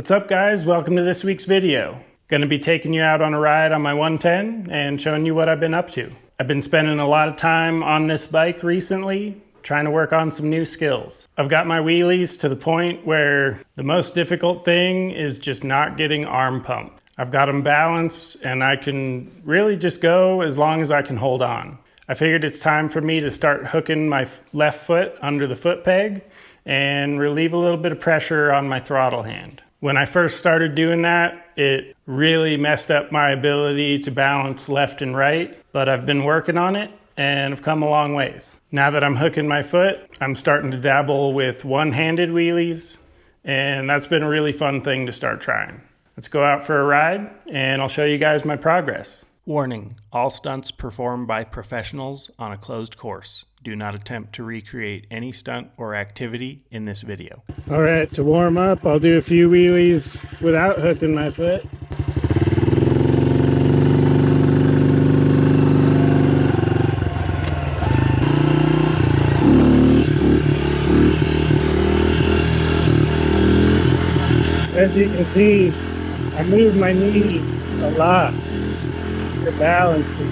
What's up guys, welcome to this week's video. Gonna be taking you out on a ride on my 110 and showing you what I've been up to. I've been spending a lot of time on this bike recently, trying to work on some new skills. I've got my wheelies to the point where the most difficult thing is just not getting arm pump. I've got them balanced and I can really just go as long as I can hold on. I figured it's time for me to start hooking my left foot under the foot peg and relieve a little bit of pressure on my throttle hand. When I first started doing that, it really messed up my ability to balance left and right, but I've been working on it and I've come a long ways. Now that I'm hooking my foot, I'm starting to dabble with one-handed wheelies, and that's been a really fun thing to start trying. Let's go out for a ride and I'll show you guys my progress. Warning, all stunts performed by professionals on a closed course. Do not attempt to recreate any stunt or activity in this video. All right, to warm up, I'll do a few wheelies without hooking my foot. As you can see, I move my knees a lot to balance these.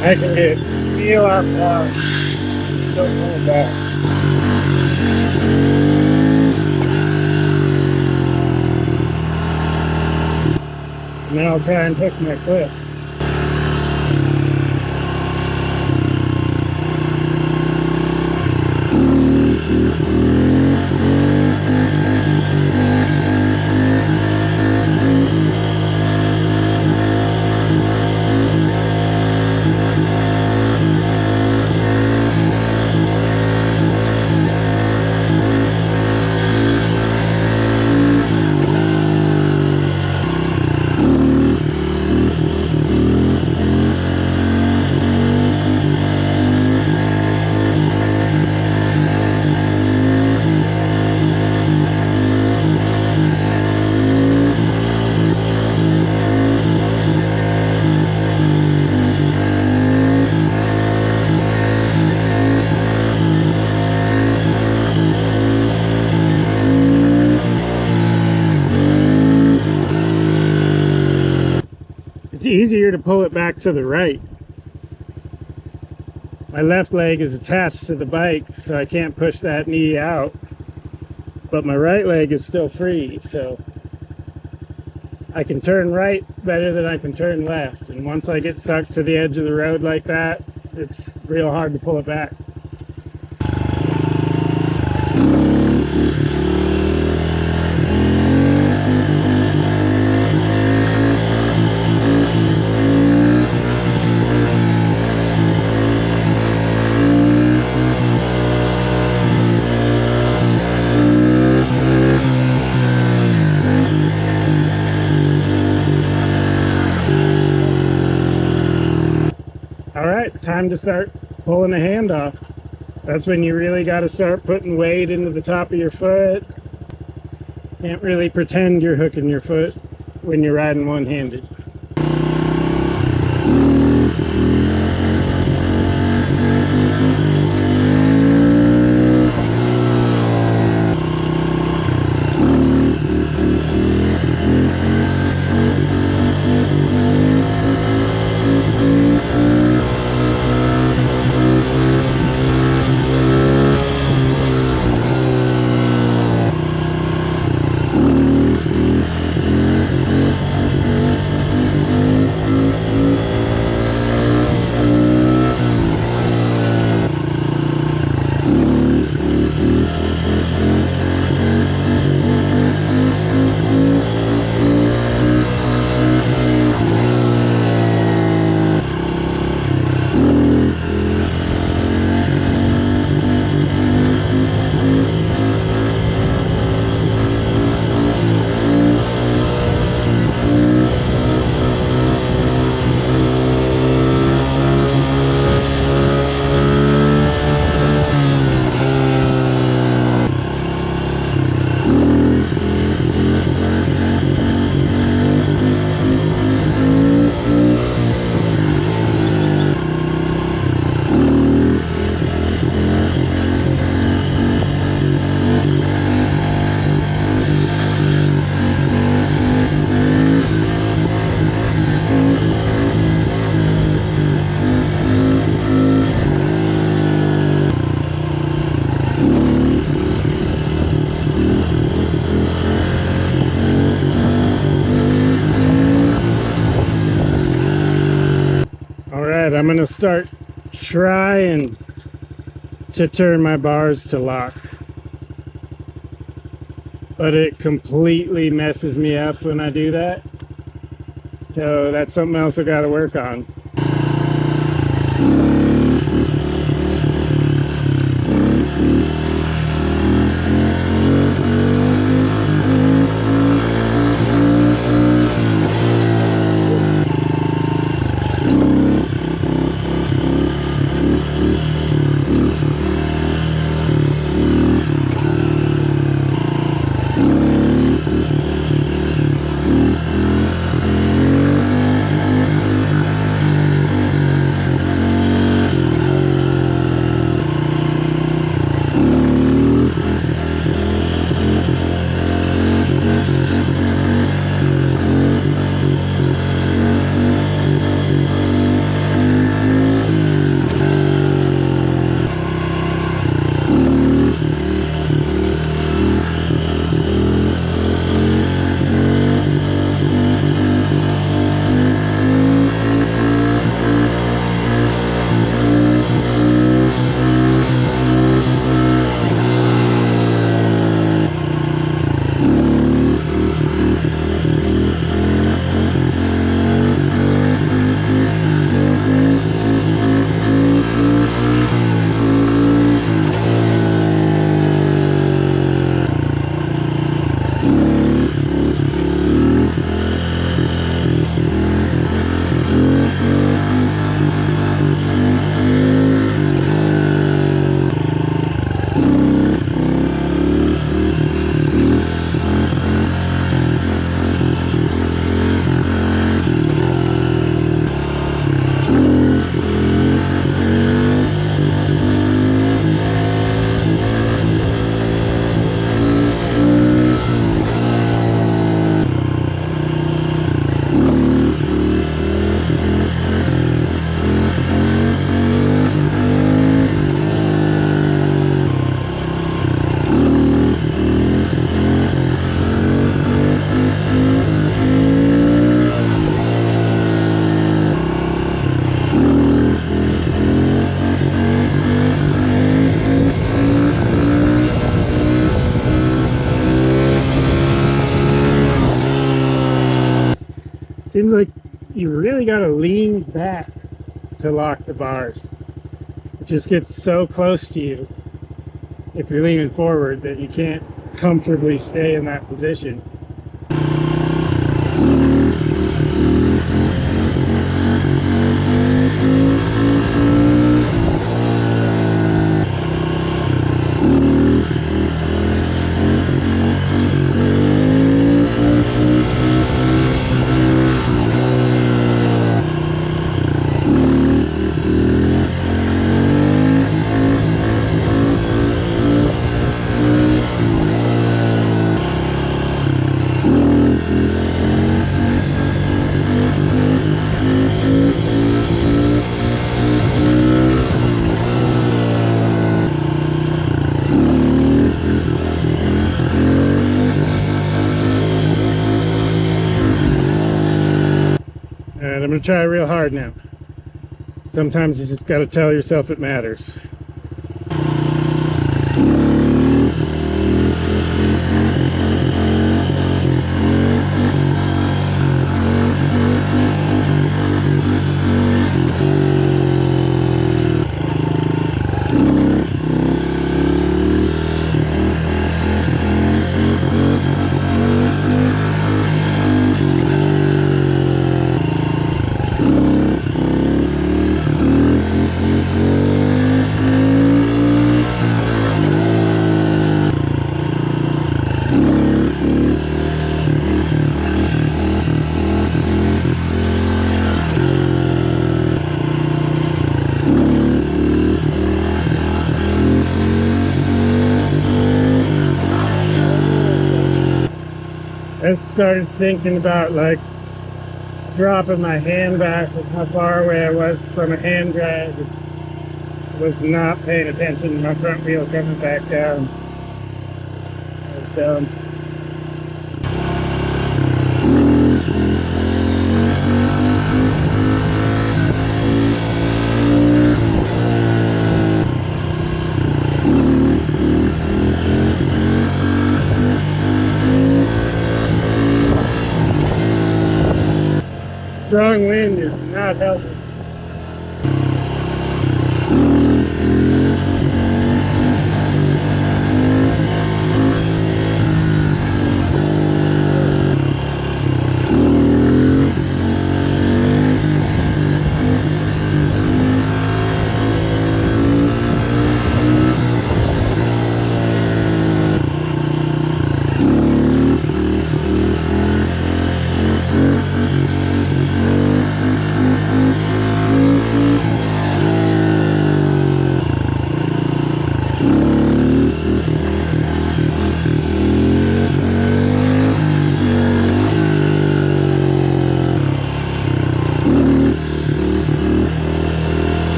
I can feel our balance. It's still pulling back. And then I'll try and hook my foot. It's easier to pull it back to the right. My left leg is attached to the bike, so I can't push that knee out. But my right leg is still free, so I can turn right better than I can turn left. And once I get sucked to the edge of the road like that, it's real hard to pull it back. Time to start pulling the hand off. That's when you really got to start putting weight into the top of your foot. Can't really pretend you're hooking your foot when you're riding one-handed. start trying to turn my bars to lock, but it completely messes me up when I do that. So that's something else I got to work on. Seems like you really got to lean back to lock the bars. It just gets so close to you if you're leaning forward that you can't comfortably stay in that position. And I'm going to try real hard now. Sometimes you just got to tell yourself it matters. I started thinking about like dropping my hand back and how far away I was from a hand drag. I was not paying attention to my front wheel coming back down. I was dumb. strong wind is not helping.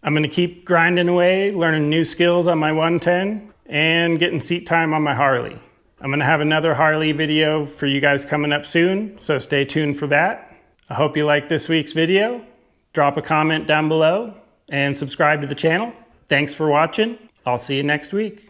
I'm going to keep grinding away, learning new skills on my 110 and getting seat time on my Harley. I'm going to have another Harley video for you guys coming up soon, so stay tuned for that. I hope you liked this week's video. Drop a comment down below and subscribe to the channel. Thanks for watching. I'll see you next week.